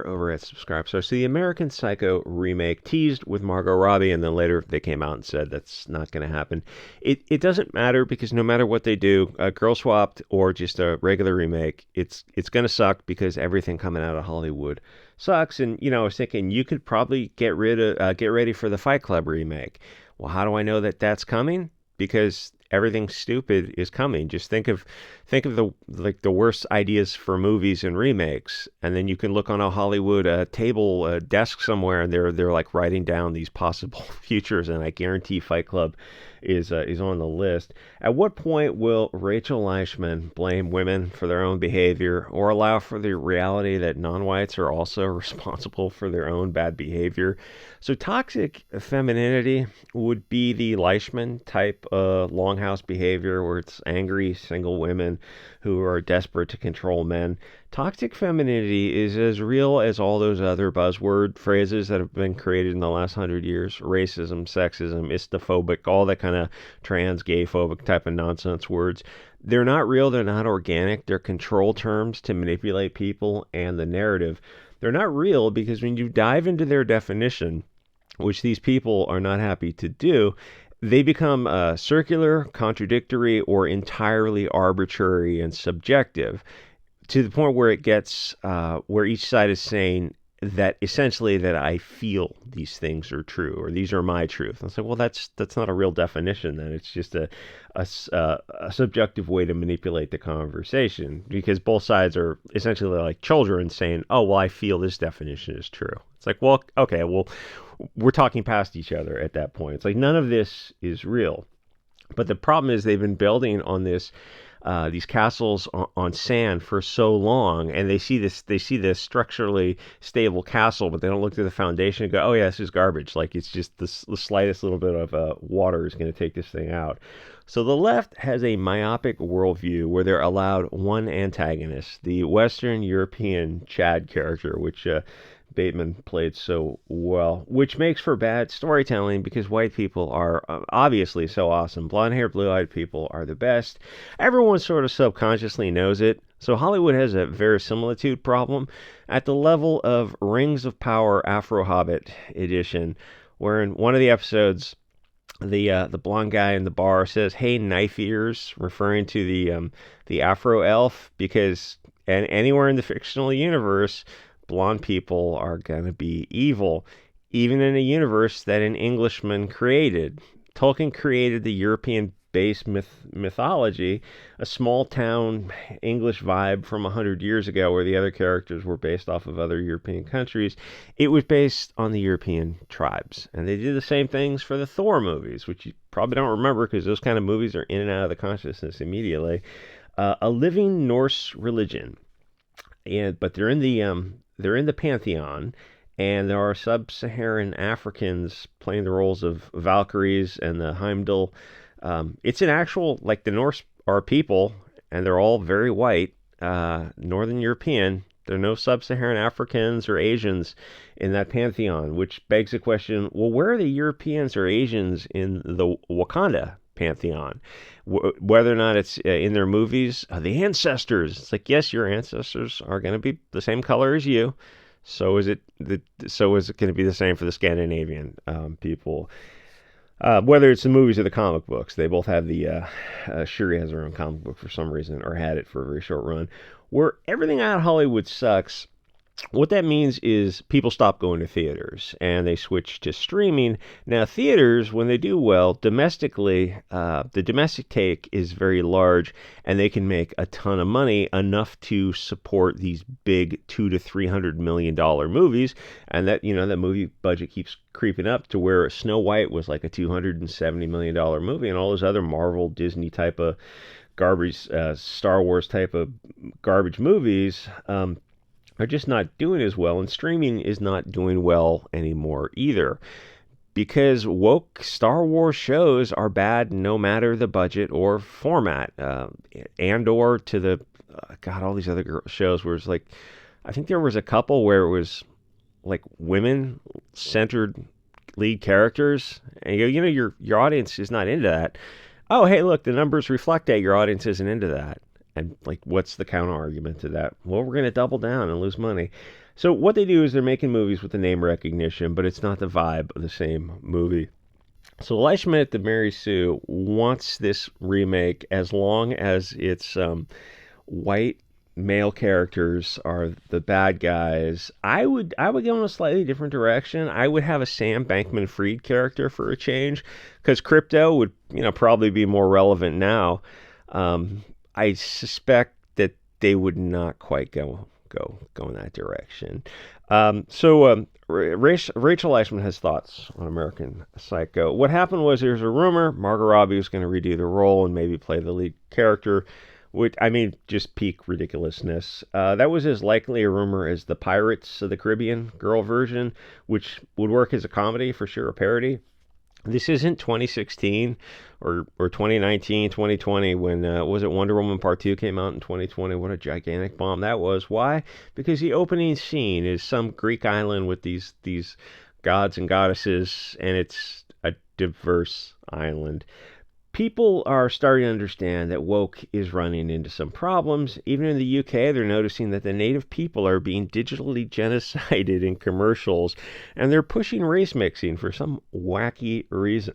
over at SubScribe. So the American Psycho remake teased with Margot Robbie, and then later they came out and said that's not going to happen. It doesn't matter because no matter what they do, girl swapped or just a regular remake, it's going to suck because everything coming out of Hollywood sucks. And I was thinking you could probably get ready for the Fight Club remake. Well, how do I know that that's coming? Because everything stupid is coming. Just think of the worst ideas for movies and remakes, and then you can look on a Hollywood desk somewhere, and they're like writing down these possible futures, and I guarantee Fight Club is on the list. At what point will Rachel Leishman blame women for their own behavior, or allow for the reality that non-whites are also responsible for their own bad behavior? So toxic femininity would be the Leishman type longhouse behavior, where it's angry single women who are desperate to control men. Toxic femininity is as real as all those other buzzword phrases that have been created in the last 100 years. Racism, sexism, istophobic, all that kind of trans, gay-phobic type of nonsense words. They're not real, they're not organic, they're control terms to manipulate people and the narrative. They're not real because when you dive into their definition, which these people are not happy to do, they become circular, contradictory, or entirely arbitrary and subjective, to the point where it gets where each side is saying that essentially that I feel these things are true, or these are my truth. And I say, well, that's not a real definition. Then it's just a subjective way to manipulate the conversation, because both sides are essentially like children saying, oh, well, I feel this definition is true. It's like, well, okay, well, we're talking past each other at that point. It's like none of this is real. But the problem is they've been building on these castles on sand for so long, and they see this structurally stable castle, but they don't look to the foundation and go, oh yeah, this is garbage. Like it's just the slightest little bit of water is going to take this thing out. So the left has a myopic worldview where they're allowed one antagonist, the Western European Chad character, which Bateman played so well, which makes for bad storytelling because white people are obviously so awesome. Blonde-haired, blue-eyed people are the best. Everyone sort of subconsciously knows it. So Hollywood has a verisimilitude problem at the level of Rings of Power Afro Hobbit edition, where in one of the episodes, the blonde guy in the bar says, "Hey, knife ears," referring to the Afro elf, because anywhere in the fictional universe, blonde people are going to be evil, even in a universe that an Englishman created. Tolkien created the European-based mythology, a small-town English vibe from 100 years ago where the other characters were based off of other European countries. It was based on the European tribes. And they did the same things for the Thor movies, which you probably don't remember because those kind of movies are in and out of the consciousness immediately. A living Norse religion. But they're in the pantheon, and there are sub-Saharan Africans playing the roles of Valkyries and the Heimdall. It's an actual, like, the Norse are people, and they're all very white, Northern European. There are no sub-Saharan Africans or Asians in that pantheon, which begs the question, well, where are the Europeans or Asians in the Wakanda pantheon? Whether or not it's in their movies, the ancestors. It's like, yes, your ancestors are going to be the same color as you. So is it going to be the same for the Scandinavian people? Whether it's the movies or the comic books, they both have Shuri has her own comic book for some reason, or had it for a very short run, where everything out of Hollywood sucks. What that means is people stop going to theaters and they switch to streaming. Now, theaters, when they do well domestically, the domestic take is very large, and they can make a ton of money, enough to support these big $200 to $300 million movies. And that movie budget keeps creeping up to where Snow White was like a $270 million movie, and all those other Marvel, Disney type of garbage, Star Wars type of garbage movies are just not doing as well, and streaming is not doing well anymore either, because woke Star Wars shows are bad no matter the budget or format, and/or to the all these other shows where it's like, I think there was a couple where it was like women-centered lead characters, and your audience is not into that. Oh, hey, look, the numbers reflect that your audience isn't into that. And, like, what's the counter argument to that? Well, we're going to double down and lose money. So what they do is they're making movies with the name recognition, but it's not the vibe of the same movie. So Eli Schmidt, the Mary Sue, wants this remake as long as it's white male characters are the bad guys. I would go in a slightly different direction. I would have a Sam Bankman-Fried character for a change, because crypto would probably be more relevant now. I suspect that they would not quite go in that direction. Rachel Eichman has thoughts on American Psycho. What happened was there's a rumor Margot Robbie was going to redo the role and maybe play the lead character, which, I mean, just peak ridiculousness. That was as likely a rumor as the Pirates of the Caribbean girl version, which would work as a comedy for sure, a parody. This isn't 2016 or 2019, 2020 when, was it Wonder Woman Part 2 came out in 2020? What a gigantic bomb that was. Why? Because the opening scene is some Greek island with these gods and goddesses, and it's a diverse island. People are starting to understand that woke is running into some problems. Even in the UK, they're noticing that the native people are being digitally genocided in commercials, and they're pushing race mixing for some wacky reason.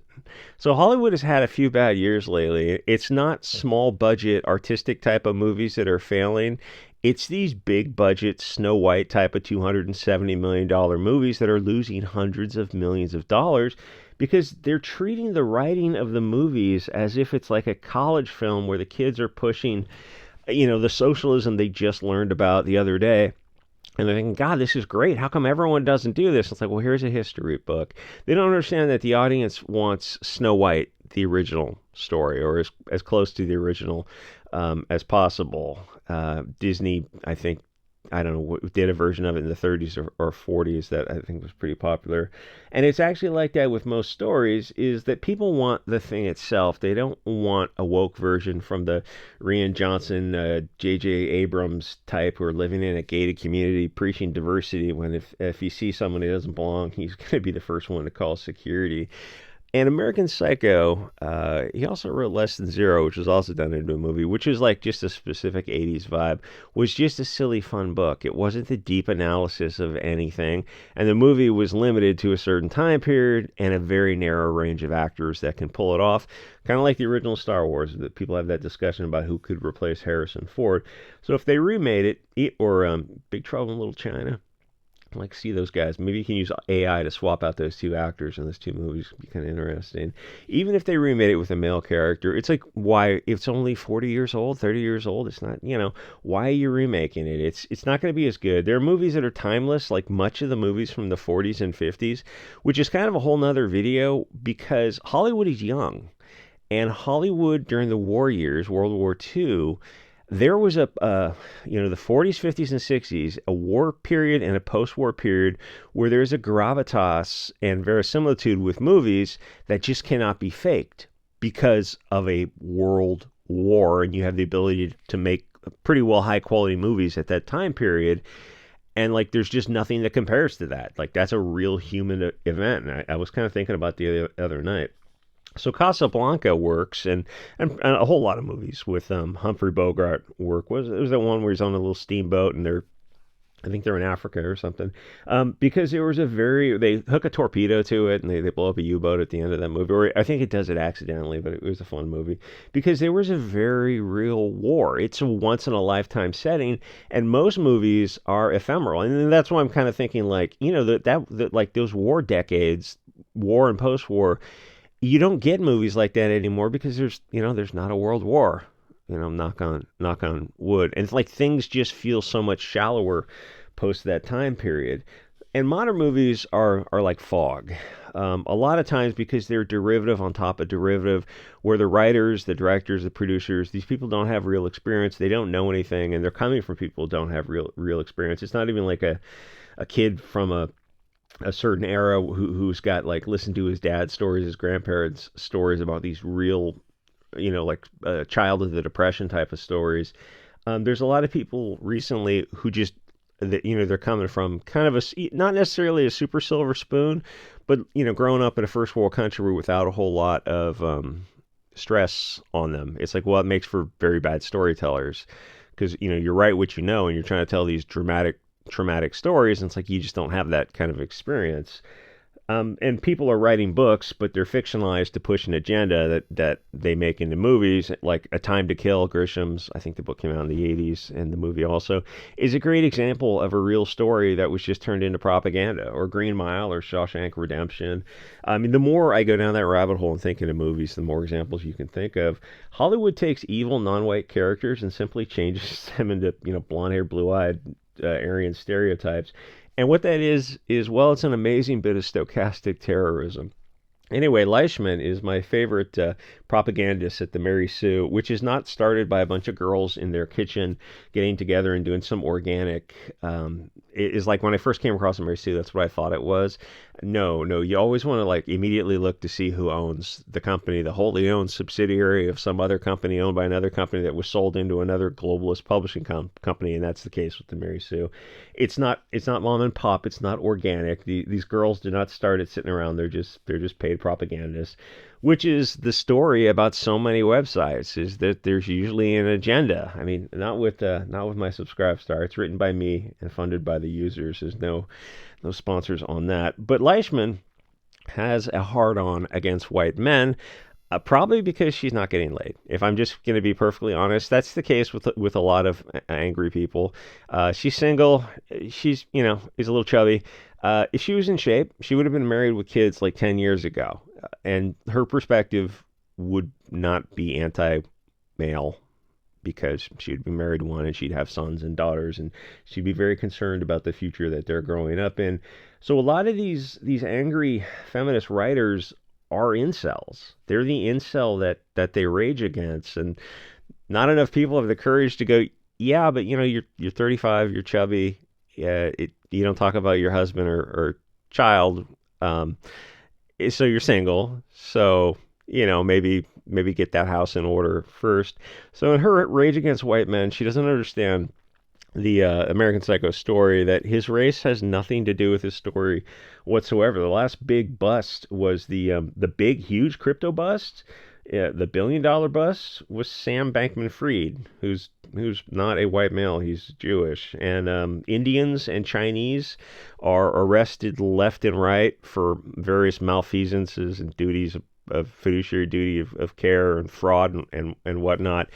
So Hollywood has had a few bad years lately. It's not small budget artistic type of movies that are failing. It's these big budget Snow White type of $270 million movies that are losing hundreds of millions of dollars, because they're treating the writing of the movies as if it's like a college film where the kids are pushing, the socialism they just learned about the other day. And they're thinking, God, this is great. How come everyone doesn't do this? It's like, well, here's a history book. They don't understand that the audience wants Snow White, the original story, or as close to the original as possible. Disney, I don't know, did a version of it in the 30s or 40s that I think was pretty popular. And it's actually like that with most stories, is that people want the thing itself. They don't want a woke version from the Rian Johnson, J.J. Abrams type who are living in a gated community preaching diversity, when if you see someone who doesn't belong, he's going to be the first one to call security. And American Psycho, he also wrote Less Than Zero, which was also done into a movie, which is like just a specific 80s vibe, was just a silly, fun book. It wasn't the deep analysis of anything. And the movie was limited to a certain time period and a very narrow range of actors that can pull it off. Kind of like the original Star Wars, that people have that discussion about who could replace Harrison Ford. So if they remade it, or Big Trouble in Little China, I'd like to see those guys. Maybe you can use AI to swap out those two actors in those two movies. It'd be kind of interesting. Even if they remade it with a male character, it's like, why? It's only 40 years old, 30 years old. It's not, why are you remaking it? It's not going to be as good. There are movies that are timeless, like much of the movies from the 40s and 50s, which is kind of a whole nother video, because Hollywood is young. And Hollywood during the war years, World War II, there was the 40s, 50s, and 60s, a war period and a post-war period where there's a gravitas and verisimilitude with movies that just cannot be faked because of a world war, and you have the ability to make pretty well high-quality movies at that time period. And like, there's just nothing that compares to that. Like, that's a real human event. And I was kind of thinking about the other night. So Casablanca works, and a whole lot of movies with Humphrey Bogart work. It was that one where he's on a little steamboat and I think they're in Africa or something, because there was they hook a torpedo to it and they blow up a U-boat at the end of that movie. Or I think it does it accidentally, but it was a fun movie because there was a very real war. It's a once in a lifetime setting, and most movies are ephemeral, and that's why I'm kind of thinking like, that like those war decades, war and post-war. You don't get movies like that anymore because there's not a world war, knock on wood. And it's like things just feel so much shallower post that time period. And modern movies are like fog. A lot of times because they're derivative on top of derivative, where the writers, the directors, the producers, these people don't have real experience. They don't know anything, and they're coming from people who don't have real experience. It's not even like a kid from a certain era who's got like listened to his dad's stories, his grandparents' stories about these real, like child of the depression type of stories. There's a lot of people recently who just they're coming from kind of not necessarily a super silver spoon, but growing up in a first world country without a whole lot of stress on them. It's like, well, it makes for very bad storytellers because you write what and you're trying to tell these dramatic traumatic stories, and it's like you just don't have that kind of experience. And people are writing books, but they're fictionalized to push an agenda that they make into movies, like A Time to Kill, Grisham's. I think the book came out in the 80s, and the movie also is a great example of a real story that was just turned into propaganda, or Green Mile, or Shawshank Redemption. I mean, the more I go down that rabbit hole and think into movies, the more examples you can think of. Hollywood takes evil non-white characters and simply changes them into, blonde-haired, blue-eyed, Aryan stereotypes. And what that is, well, it's an amazing bit of stochastic terrorism. Anyway, Leishman is my favorite propagandist at the Mary Sue, which is not started by a bunch of girls in their kitchen getting together and doing some organic. It is like when I first came across the Mary Sue, that's what I thought it was. No, you always want to like immediately look to see who owns the company, the wholly owned subsidiary of some other company owned by another company that was sold into another globalist publishing company, and that's the case with the Mary Sue. It's not mom and pop. It's not organic. These girls do not start it sitting around. They're just paid propagandists, which is the story about so many websites. Is that there's usually an agenda. I mean, not with my SubScribestar. It's written by me and funded by the users. There's no sponsors on that. But Leishman has a hard-on against white men. Probably because she's not getting laid. If I'm just going to be perfectly honest, that's the case with a lot of angry people. She's single. She's is a little chubby. If she was in shape, she would have been married with kids like 10 years ago, and her perspective would not be anti-male because she'd be married to one and she'd have sons and daughters, and she'd be very concerned about the future that they're growing up in. So a lot of these angry feminist writers are incels. They're the incel that they rage against, and not enough people have the courage to go, yeah, but you're 35, you're chubby, you don't talk about your husband or child, so you're single, so maybe get that house in order first. So in her rage against white men, she doesn't understand the American Psycho story, that his race has nothing to do with his story whatsoever. The last big bust was the big, huge crypto bust. The $1 billion bust was Sam Bankman-Fried, who's not a white male. He's Jewish. And Indians and Chinese are arrested left and right for various malfeasances and duties of fiduciary duty of care and fraud and whatnot.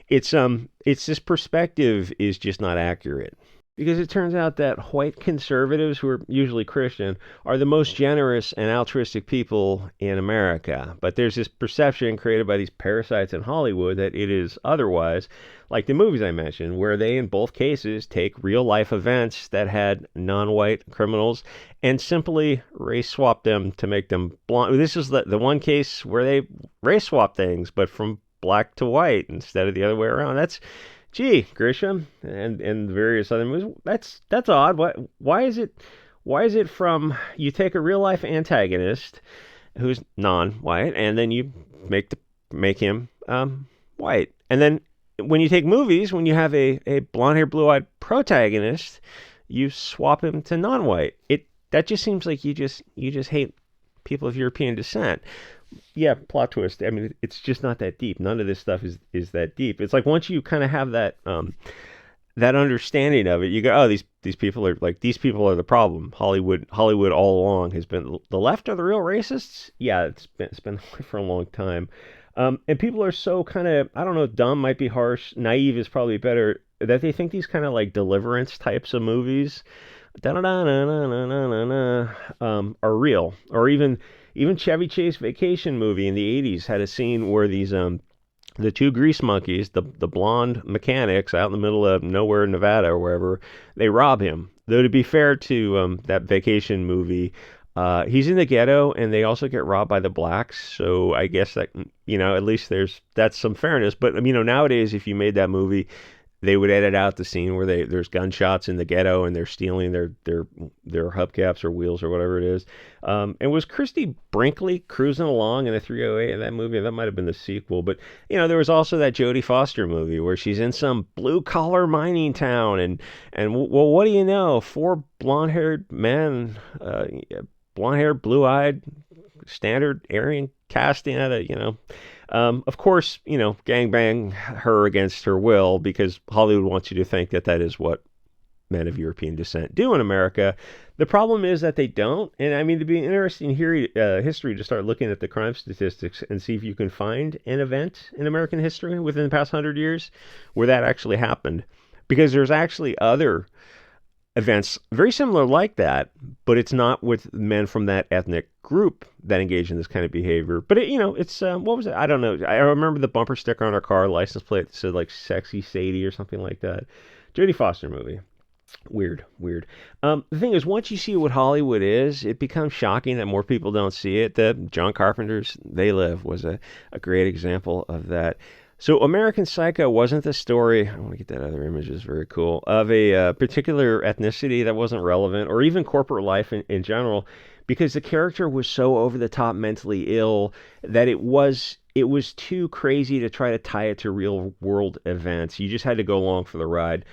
It's this perspective is just not accurate, because it turns out that white conservatives, who are usually Christian, are the most generous and altruistic people in America. But there's this perception created by these parasites in Hollywood that it is otherwise, like the movies I mentioned, where they in both cases take real life events that had non-white criminals and simply race swap them to make them blonde. This is the one case where they race swap things, but from black to white instead of the other way around. That's, gee, Grisham and various other movies. That's odd. Why is it from you take a real life antagonist who's non-white and then you make him white, and then when you take movies, when you have a blonde-haired, blue-eyed protagonist, you swap him to non-white. That just seems like you just hate people of European descent. Yeah, plot twist. I mean, it's just not that deep. None of this stuff is that deep. It's like once you kind of have that understanding of it, you go, oh, these people are the problem. Hollywood all along has been the left are the real racists. Yeah, it's been that way for a long time. And people are so kind of, I don't know, dumb might be harsh. Naive is probably better, that they think these kind of like Deliverance types of movies are real, or even Chevy Chase Vacation movie in the 80s had a scene where these the two grease monkeys, the blonde mechanics out in the middle of nowhere, Nevada or wherever, they rob him. Though to be fair to that Vacation movie, he's in the ghetto and they also get robbed by the blacks. So I guess that at least that's some fairness. But nowadays if you made that movie, they would edit out the scene where there's gunshots in the ghetto and they're stealing their hubcaps or wheels or whatever it is. And was Christy Brinkley cruising along in a 308 in that movie? That might have been the sequel. But, there was also that Jodie Foster movie where she's in some blue-collar mining town. And well, what do you know? 4 blonde-haired men, blonde-haired, blue-eyed, standard Aryan casting at a, of course, gangbang her against her will, because Hollywood wants you to think that is what men of European descent do in America. The problem is that they don't. And I mean, it'd be interesting history to start looking at the crime statistics and see if you can find an event in American history within the past 100 years where that actually happened. Because there's actually other events very similar like that, but it's not with men from that ethnic group that engage in this kind of behavior. But it's what was it? I don't know. I remember the bumper sticker on our car license plate that said like "Sexy Sadie" or something like that. Jodie Foster movie. Weird, weird. The thing is, once you see what Hollywood is, it becomes shocking that more people don't see it. The John Carpenter's They Live was a great example of that. So American Psycho wasn't the story, I want to get that other image, is very cool, of a particular ethnicity that wasn't relevant, or even corporate life in general, because the character was so over the top mentally ill that it was too crazy to try to tie it to real world events. You just had to go along for the ride.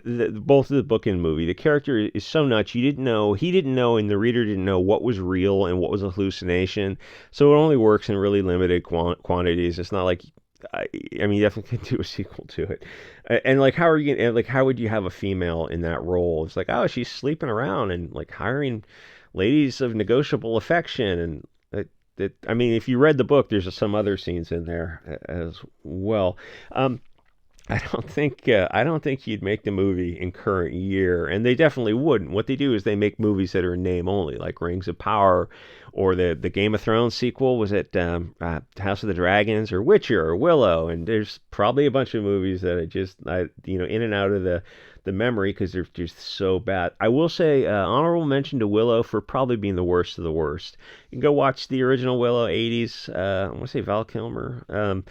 Both of the book and movie, the character is so nuts. He didn't know, and the reader didn't know what was real and what was a hallucination. So it only works in really limited quantities. It's not like, I mean, you definitely can do a sequel to it. And like, how are you gonna, like, how would you have a female in that role? It's like, oh, she's sleeping around and like hiring ladies of negotiable affection. And I mean, if you read the book, there's some other scenes in there as well. I don't think you'd make the movie in current year, and they definitely wouldn't. What they do is they make movies that are name only, like Rings of Power, or the Game of Thrones sequel. Was it House of the Dragons, or Witcher, or Willow? And there's probably a bunch of movies that in and out of the memory because they're just so bad. I will say honorable mention to Willow for probably being the worst of the worst. You can go watch the original Willow '80s. I want to say Val Kilmer.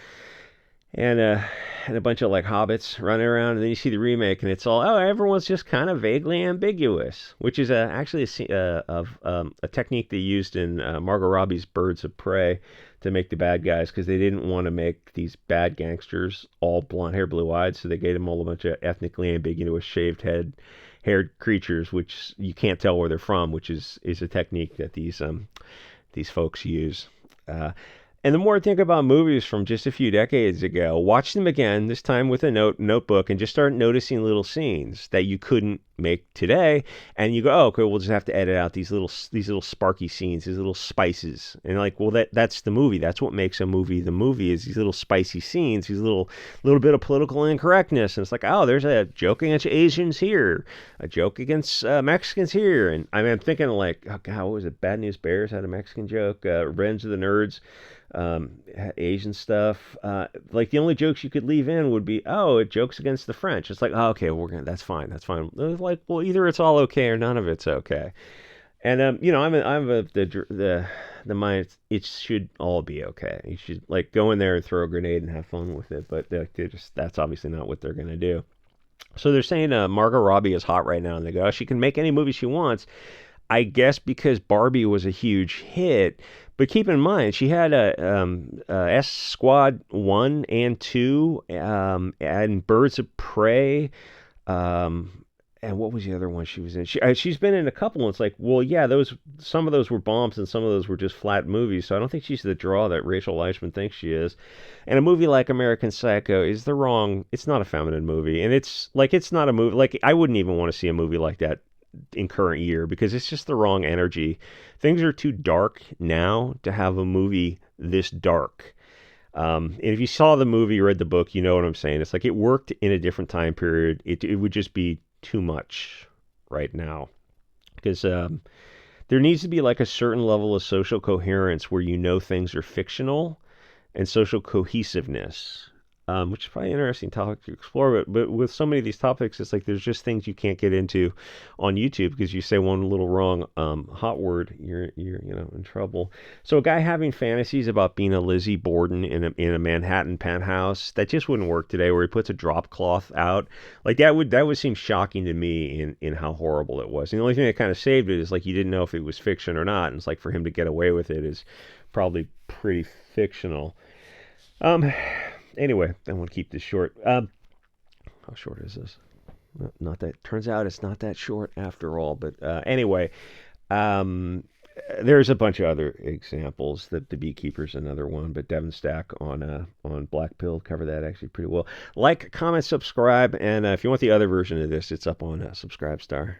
And a bunch of like hobbits running around, and then you see the remake, and it's all, oh, everyone's just kind of vaguely ambiguous, which is actually a technique they used in Margot Robbie's Birds of Prey to make the bad guys, because they didn't want to make these bad gangsters all blonde hair, blue eyed, so they gave them all a bunch of ethnically ambiguous, shaved haired creatures, which you can't tell where they're from, which is a technique that these folks use. And the more I think about movies from just a few decades ago, watch them again, this time with a notebook, and just start noticing little scenes that you couldn't make today. And you go, oh, okay, we'll just have to edit out these little sparky scenes, these little spices. And like, well, that's the movie. That's what makes a movie. The movie is these little spicy scenes, these little bit of political incorrectness. And it's like, oh, there's a joke against Asians here, a joke against Mexicans here. And I mean, I'm thinking like, oh God, what was it? Bad News Bears had a Mexican joke. Revenge of the Nerds. Asian stuff. Like the only jokes you could leave in would be, oh, it jokes against the French. It's like, oh, okay, that's fine. Like, well, either it's all okay or none of it's okay. And I'm the mind. It should all be okay. You should like go in there and throw a grenade and have fun with it. But that's obviously not what they're gonna do. So they're saying Margot Robbie is hot right now, and they go, oh, she can make any movie she wants. I guess because Barbie was a huge hit. But keep in mind, she had a S Squad 1 and 2, and Birds of Prey, and what was the other one she was in? She's been in a couple, and it's like, well, yeah, some of those were bombs, and some of those were just flat movies, so I don't think she's the draw that Rachel Leishman thinks she is. And a movie like American Psycho is it's not a feminine movie, and it's not a movie, like, I wouldn't even want to see a movie like that in current year, because it's just the wrong energy. Things are too dark now to have a movie this dark. And if you saw the movie, read the book, you know what I'm saying. It's like it worked in a different time period. It would just be too much right now, because there needs to be like a certain level of social coherence where things are fictional, and social cohesiveness. Which is probably an interesting topic to explore, but with so many of these topics, it's like there's just things you can't get into on YouTube because you say one little wrong hot word, you're in trouble. So a guy having fantasies about being a Lizzie Borden in a Manhattan penthouse, that just wouldn't work today. Where he puts a drop cloth out, like that would seem shocking to me in how horrible it was. And the only thing that kind of saved it is like you didn't know if it was fiction or not, and it's like for him to get away with it is probably pretty fictional. Anyway, I want to keep this short. How short is this? Not that. Turns out it's not that short after all. But anyway, There's a bunch of other examples. The Beekeeper's another one, but Devon Stack on Black Pill cover that actually pretty well. Like, comment, subscribe, and if you want the other version of this, it's up on SubScribestar.